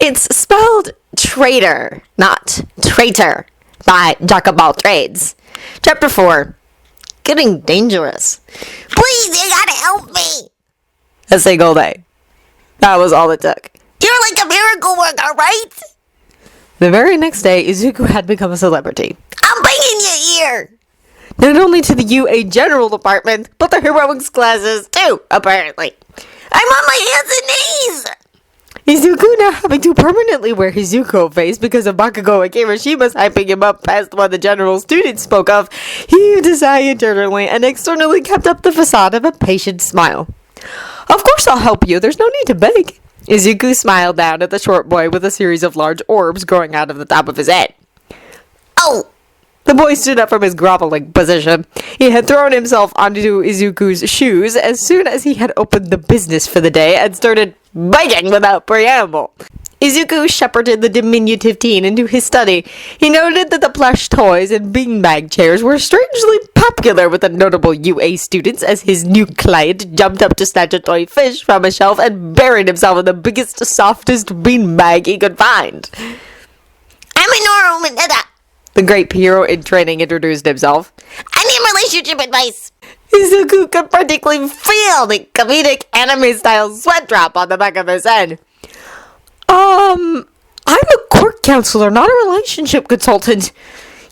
It's spelled traitor, not traitor, by Jack of all trades. Chapter 4. Getting dangerous. Please, you gotta help me. A single day. That was all it took. You're like a miracle worker, right? The very next day, Izuku had become a celebrity. I'm bringing you here. Not only to the UA General Department, but the heroics classes too, apparently. I'm on my hands and knees. Izuku now having to permanently wear his Zuko face because of Bakugo and Kirishima's hyping him up past what the general student spoke of, he heaved a sigh internally and externally kept up the facade of a patient smile. Of course I'll help you, there's no need to beg. Izuku smiled down at the short boy with a series of large orbs growing out of the top of his head. Oh! The boy stood up from his groveling position. He had thrown himself onto Izuku's shoes as soon as he had opened the business for the day and started begging without preamble. Izuku shepherded the diminutive teen into his study. He noted that the plush toys and beanbag chairs were strangely popular with the notable UA students as his new client jumped up to snatch a toy fish from a shelf and buried himself in the biggest, softest beanbag he could find. I'm Minoru Mineta. The great hero in training introduced himself. I need relationship advice. Izuku could practically feel the comedic anime-style sweat drop on the back of his head. I'm a quirk counselor, not a relationship consultant.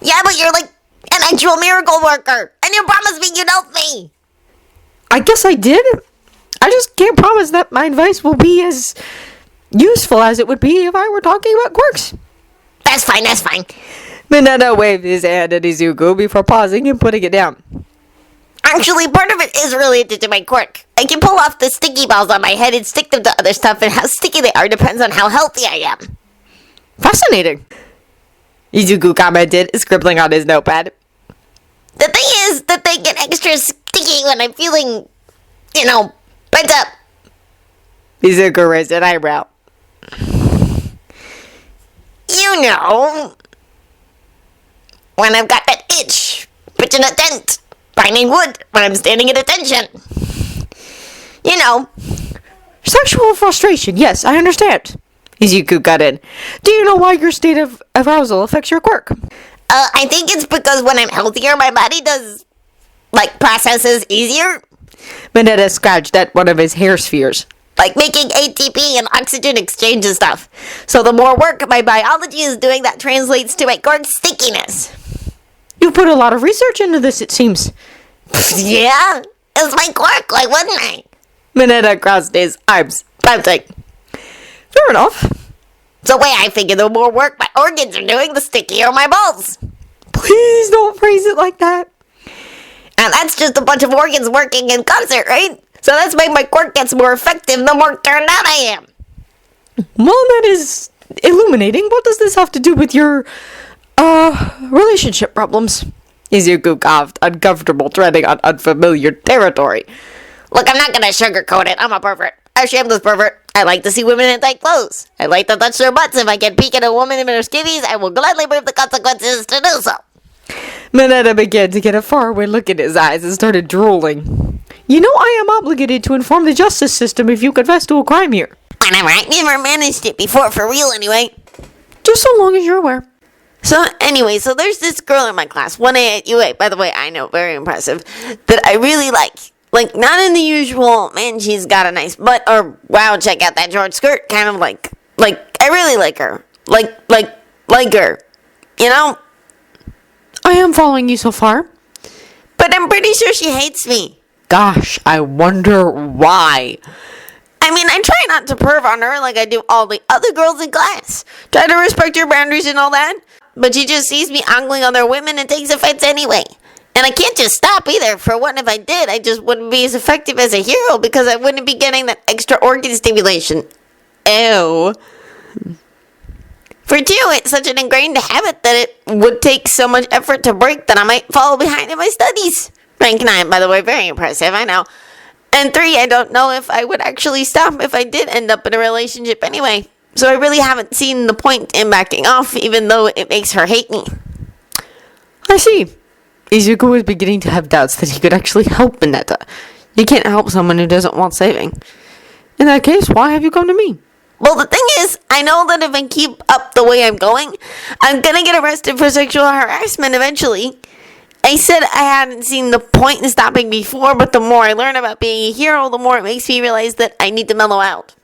Yeah, but you're like an actual miracle worker, and you promised me you'd help me. I guess I did. I just can't promise that my advice will be as useful as it would be if I were talking about quirks. That's fine, that's fine. Mineta waved his hand at Izuku before pausing and putting it down. Actually, part of it is related to my quirk. I can pull off the sticky balls on my head and stick them to other stuff, and how sticky they are depends on how healthy I am. Fascinating, Izuku commented, scribbling on his notepad. The thing is that they get extra sticky when I'm feeling, bent up. Izuku raised an eyebrow. You know, when I've got that itch, pitching a tent, finding wood when I'm standing at attention. You know. Sexual frustration, yes, I understand. Izuku got in. Do you know why your state of arousal affects your quirk? I think it's because when I'm healthier, my body does, processes easier. Mineta scratched at one of his hair spheres. Like making ATP and oxygen exchange and stuff. So the more work my biology is doing, that translates to my quirk stickiness. You put a lot of research into this, it seems. Yeah, it's my quirk, wouldn't I? Mineta crossed his arms, pouting. Fair enough. It's the way I figure the more work my organs are doing, the stickier my balls. Please don't phrase it like that. And that's just a bunch of organs working in concert, right? So that's why my quirk gets more effective the more turned out I am. Well, that is illuminating. What does this have to do with your, relationship problems? Izuku coughed, uncomfortable, treading on unfamiliar territory. Look, I'm not gonna sugarcoat it. I'm a pervert. A shameless pervert. I like to see women in tight clothes. I like to touch their butts. If I can peek at a woman in her skivvies, I will gladly brave the consequences to do so. Mineta began to get a faraway look in his eyes and started drooling. You know I am obligated to inform the justice system if you confess to a crime here. Whatever, I never managed it before, for real anyway. Just so long as you're aware. So there's this girl in my class, 1A at UA, by the way, I know, very impressive, that I really like. Not in the usual, man, she's got a nice butt, or wow, check out that short skirt, kind of like, I really like her. Like her. You know? I am following you so far. But I'm pretty sure she hates me. Gosh, I wonder why. I mean, I try not to perv on her like I do all the other girls in class. Try to respect her boundaries and all that. But she just sees me ogling other women and takes offense anyway. And I can't just stop either. For one, if I did, I just wouldn't be as effective as a hero because I wouldn't be getting that extra organ stimulation. Ew. For two, it's such an ingrained habit that it would take so much effort to break that I might fall behind in my studies. Rank 9, by the way, very impressive, I know. And 3, I don't know if I would actually stop if I did end up in a relationship anyway. So I really haven't seen the point in backing off, even though it makes her hate me. I see. Izuku was beginning to have doubts that he could actually help Mineta. You can't help someone who doesn't want saving. In that case, why have you come to me? Well, the thing is, I know that if I keep up the way I'm going, I'm gonna get arrested for sexual harassment eventually. I said I hadn't seen the point in stopping before, but the more I learn about being a hero, the more it makes me realize that I need to mellow out.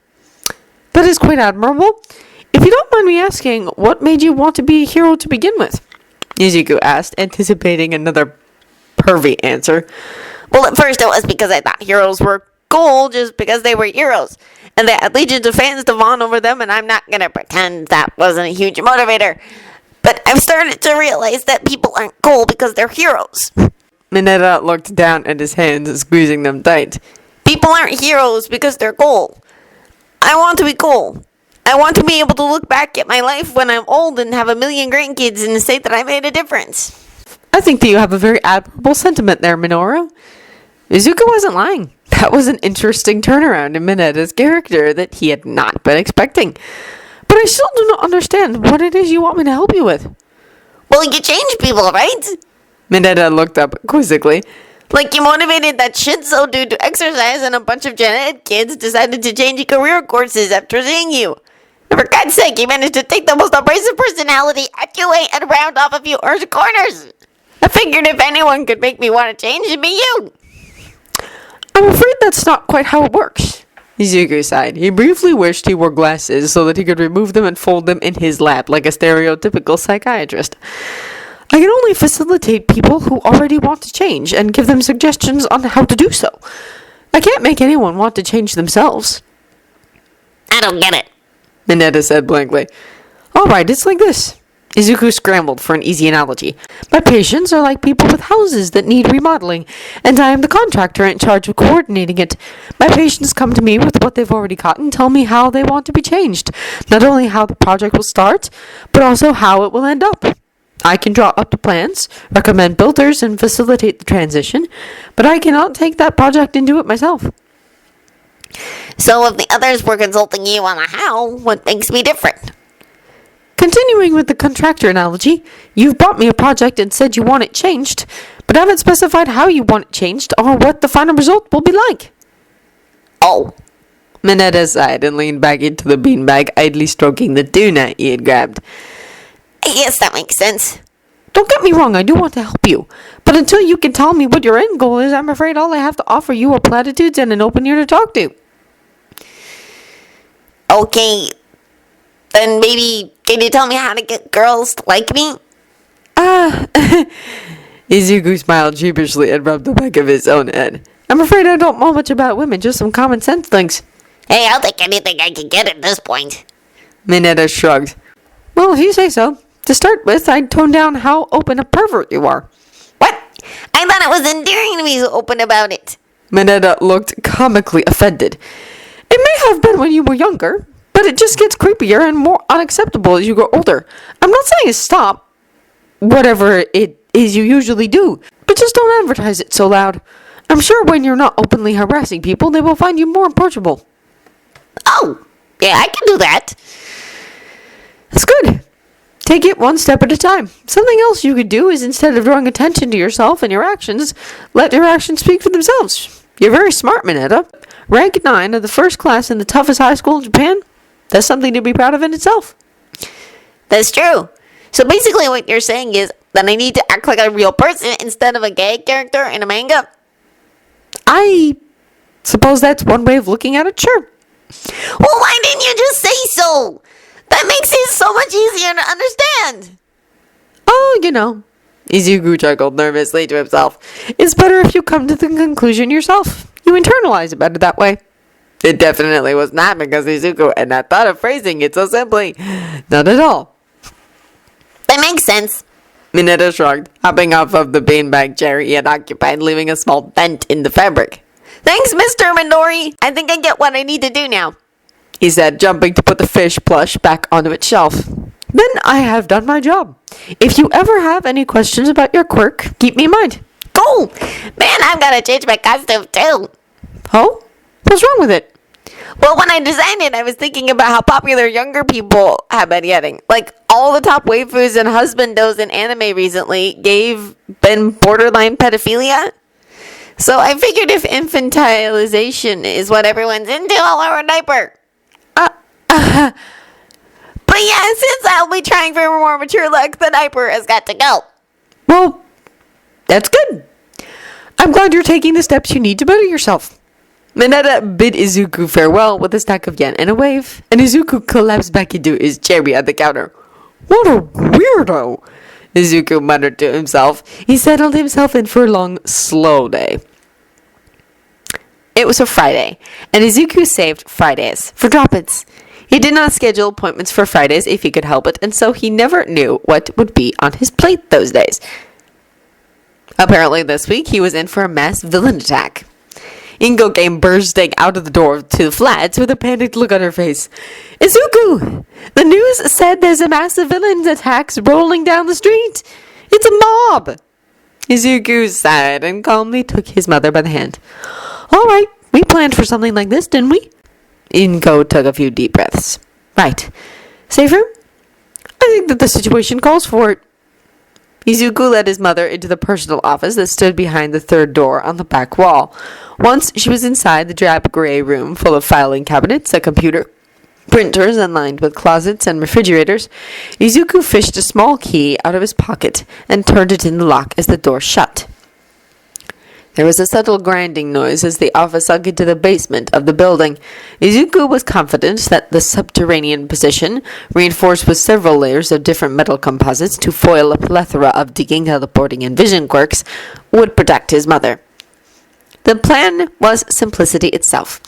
That is quite admirable. If you don't mind me asking, what made you want to be a hero to begin with? Izuku asked, anticipating another pervy answer. Well, at first it was because I thought heroes were cool just because they were heroes, and they had legions of fans to fawn over them, and I'm not gonna pretend that wasn't a huge motivator. But I've started to realize that people aren't cool because they're heroes. Mineta looked down at his hands, squeezing them tight. People aren't heroes because they're cool. I want to be cool. I want to be able to look back at my life when I'm old and have a million grandkids and say that I made a difference. I think that you have a very admirable sentiment there, Minoru. Izuku wasn't lying. That was an interesting turnaround in Mineta's character that he had not been expecting. But I still do not understand what it is you want me to help you with. Well, you change people, right? Mineta looked up quizzically. Like you motivated that Shinzo dude to exercise and a bunch of gen ed kids decided to change career courses after seeing you. And for God's sake, you managed to take the most abrasive personality at UA and round off a few urgent corners. I figured if anyone could make me want to change, it'd be you. I'm afraid that's not quite how it works. Izuku sighed. He briefly wished he wore glasses so that he could remove them and fold them in his lap like a stereotypical psychiatrist. I can only facilitate people who already want to change and give them suggestions on how to do so. I can't make anyone want to change themselves. I don't get it, Mineta said blankly. Alright, it's like this. Izuku scrambled for an easy analogy. My patients are like people with houses that need remodeling, and I am the contractor in charge of coordinating it. My patients come to me with what they've already got and tell me how they want to be changed. Not only how the project will start, but also how it will end up. I can draw up the plans, recommend builders, and facilitate the transition, but I cannot take that project and do it myself. So if the others were consulting you on the how, what makes me different? Continuing with the contractor analogy, you've brought me a project and said you want it changed, but haven't specified how you want it changed or what the final result will be like. Oh. Mineta sighed and leaned back into the beanbag, idly stroking the tuna he had grabbed. I guess that makes sense. Don't get me wrong, I do want to help you, but until you can tell me what your end goal is, I'm afraid all I have to offer you are platitudes and an open ear to talk to. Okay, then maybe can you tell me how to get girls to like me? Izuku smiled sheepishly and rubbed the back of his own head. I'm afraid I don't know much about women, just some common sense things. Hey, I'll take anything I can get at this point. Mineta shrugged. Well, if you say so. To start with, I'd tone down how open a pervert you are. What? I thought it was endearing to be so open about it. Mineta looked comically offended. It may have been when you were younger, but it just gets creepier and more unacceptable as you grow older. I'm not saying stop whatever it is you usually do, but just don't advertise it so loud. I'm sure when you're not openly harassing people, they will find you more approachable. Oh, yeah, I can do that. That's good. Take it one step at a time. Something else you could do is instead of drawing attention to yourself and your actions, let your actions speak for themselves. You're very smart, Mineta. Rank 9 of the first class in the toughest high school in Japan. That's something to be proud of in itself. That's true. So basically what you're saying is that I need to act like a real person instead of a gay character in a manga? I suppose that's one way of looking at it, sure. Well, why didn't you just say so? That makes it so much easier to understand. Oh, you know. Izuku chuckled nervously to himself. It's better if you come to the conclusion yourself. You internalize it better that way. It definitely was not because Izuku had not thought of phrasing it so simply. Not at all. That makes sense. Mineta shrugged, hopping off of the beanbag chair he had occupied, leaving a small dent in the fabric. Thanks, Mr. Midori. I think I get what I need to do now, he said, jumping to put the fish plush back onto its shelf. Then I have done my job. If you ever have any questions about your quirk, keep me in mind. Cool. Man, I've got to change my costume too. Oh? What's wrong with it? Well, when I designed it, I was thinking about how popular younger people have been getting. Like, all the top waifus and husbandos in anime recently been borderline pedophilia. So I figured if infantilization is what everyone's into, I'll wear a diaper. But yeah, since I'll be trying for a more mature look, the diaper has got to go. Well, that's good. I'm glad you're taking the steps you need to better yourself. Mineta bid Izuku farewell with a stack of yen and a wave, and Izuku collapsed back into his chair at the counter. What a weirdo, Izuku muttered to himself. He settled himself in for a long, slow day. It was a Friday, and Izuku saved Fridays for drop-ins. He did not schedule appointments for Fridays if he could help it, and so he never knew what would be on his plate those days. Apparently this week he was in for a mass villain attack. Ingo came bursting out of the door to the flats with a panicked look on her face. Izuku! The news said there's a massive villain attack rolling down the street. It's a mob! Izuku sighed and calmly took his mother by the hand. All right, we planned for something like this, didn't we? Ingo took a few deep breaths. Right. Safe room? I think that the situation calls for it. Izuku led his mother into the personal office that stood behind the third door on the back wall. Once she was inside the drab gray room full of filing cabinets, a computer, printers, and lined with closets and refrigerators, Izuku fished a small key out of his pocket and turned it in the lock as the door shut. There was a subtle grinding noise as the office sunk into the basement of the building. Izuku was confident that the subterranean position, reinforced with several layers of different metal composites to foil a plethora of digging, teleporting, and vision quirks, would protect his mother. The plan was simplicity itself.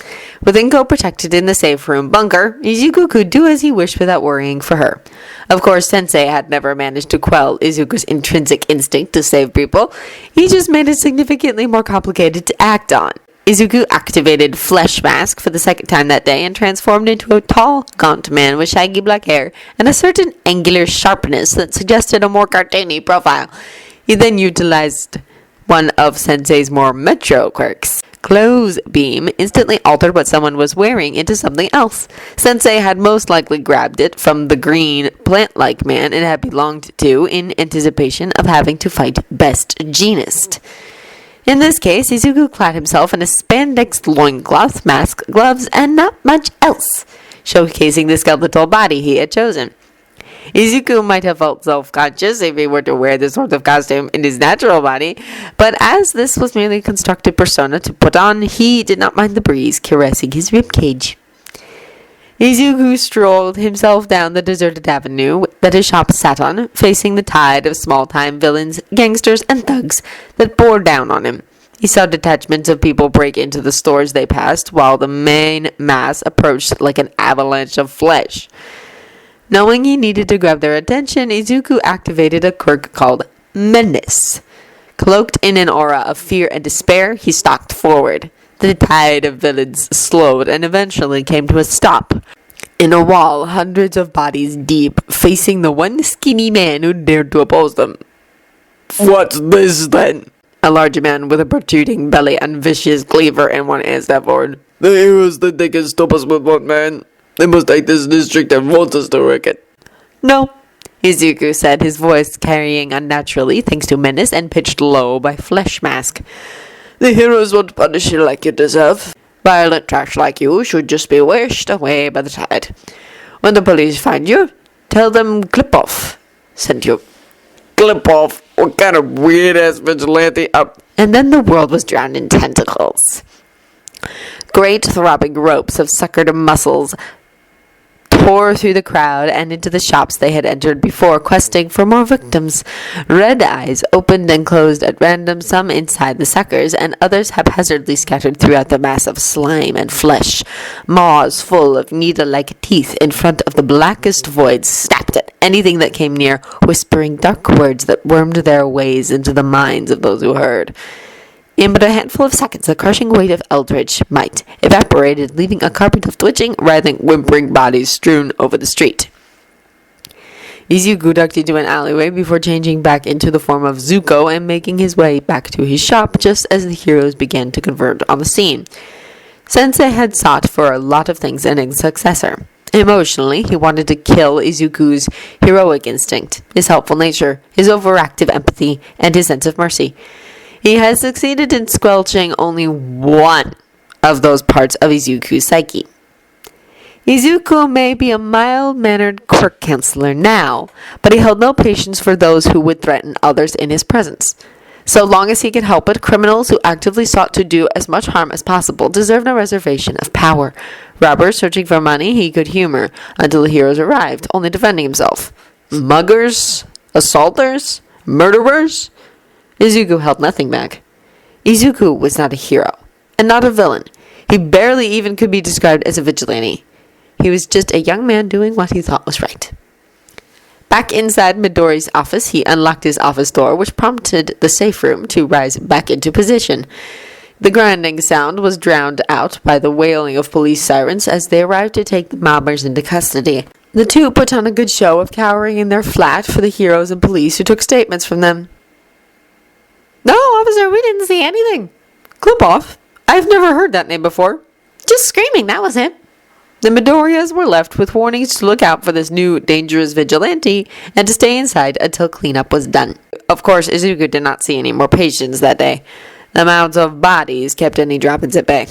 With Inko protected in the safe room bunker, Izuku could do as he wished without worrying for her. Of course, Sensei had never managed to quell Izuku's intrinsic instinct to save people. He just made it significantly more complicated to act on. Izuku activated Flesh Mask for the second time that day and transformed into a tall, gaunt man with shaggy black hair and a certain angular sharpness that suggested a more cartoony profile. He then utilized one of Sensei's more metro quirks. Clothes Beam instantly altered what someone was wearing into something else. Sensei had most likely grabbed it from the green, plant-like man it had belonged to in anticipation of having to fight Best Jeanist. In this case, Izuku clad himself in a spandex loincloth, mask, gloves, and not much else, showcasing the skeletal body he had chosen. Izuku might have felt self-conscious if he were to wear this sort of costume in his natural body, but as this was merely a constructed persona to put on, he did not mind the breeze caressing his ribcage. Izuku strolled himself down the deserted avenue that his shop sat on, facing the tide of small-time villains, gangsters, and thugs that bore down on him. He saw detachments of people break into the stores they passed, while the main mass approached like an avalanche of flesh. Knowing he needed to grab their attention, Izuku activated a quirk called Menace. Cloaked in an aura of fear and despair, he stalked forward. The tide of villains slowed and eventually came to a stop. In a wall, hundreds of bodies deep, facing the one skinny man who dared to oppose them. What's this, then? A large man with a protruding belly and vicious cleaver in one hand stepped forward. The heroes think they can stop us with one man. They must take this district and want us to wreck it. No, Izuku said, his voice carrying unnaturally thanks to menace and pitched low by Flesh Mask. The heroes won't punish you like you deserve. Violent trash like you should just be washed away by the tide. When the police find you, tell them Clip-Off sent you. Clip-Off? What kind of weird-ass vigilante up? And then the world was drowned in tentacles. Great throbbing ropes of suckered muscles tore through the crowd and into the shops they had entered before, questing for more victims. Red eyes opened and closed at random, some inside the suckers, and others haphazardly scattered throughout the mass of slime and flesh. Maws full of needle-like teeth in front of the blackest voids snapped at anything that came near, whispering dark words that wormed their ways into the minds of those who heard. In but a handful of seconds, the crushing weight of eldritch might evaporated, leaving a carpet of twitching, writhing, whimpering bodies strewn over the street. Izuku ducked into an alleyway before changing back into the form of Zuko and making his way back to his shop just as the heroes began to converge on the scene. Sensei had sought for a lot of things in his successor. Emotionally, he wanted to kill Izuku's heroic instinct, his helpful nature, his overactive empathy, and his sense of mercy. He has succeeded in squelching only one of those parts of Izuku's psyche. Izuku may be a mild-mannered quirk counselor now, but he held no patience for those who would threaten others in his presence. So long as he could help it, criminals who actively sought to do as much harm as possible deserved no reservation of power. Robbers searching for money he could humor until the heroes arrived, only defending himself. Muggers? Assaulters? Murderers? Izuku held nothing back. Izuku was not a hero, and not a villain. He barely even could be described as a vigilante. He was just a young man doing what he thought was right. Back inside Midoriya's office, he unlocked his office door, which prompted the safe room to rise back into position. The grinding sound was drowned out by the wailing of police sirens as they arrived to take the mobbers into custody. The two put on a good show of cowering in their flat for the heroes and police who took statements from them. "No, officer, we didn't see anything." "Clip off. I've never heard that name before." Just screaming, that was it. The Midoriyas were left with warnings to look out for this new dangerous vigilante and to stay inside until cleanup was done. Of course, Izuku did not see any more patients that day. The mounds of bodies kept any drop-ins at bay.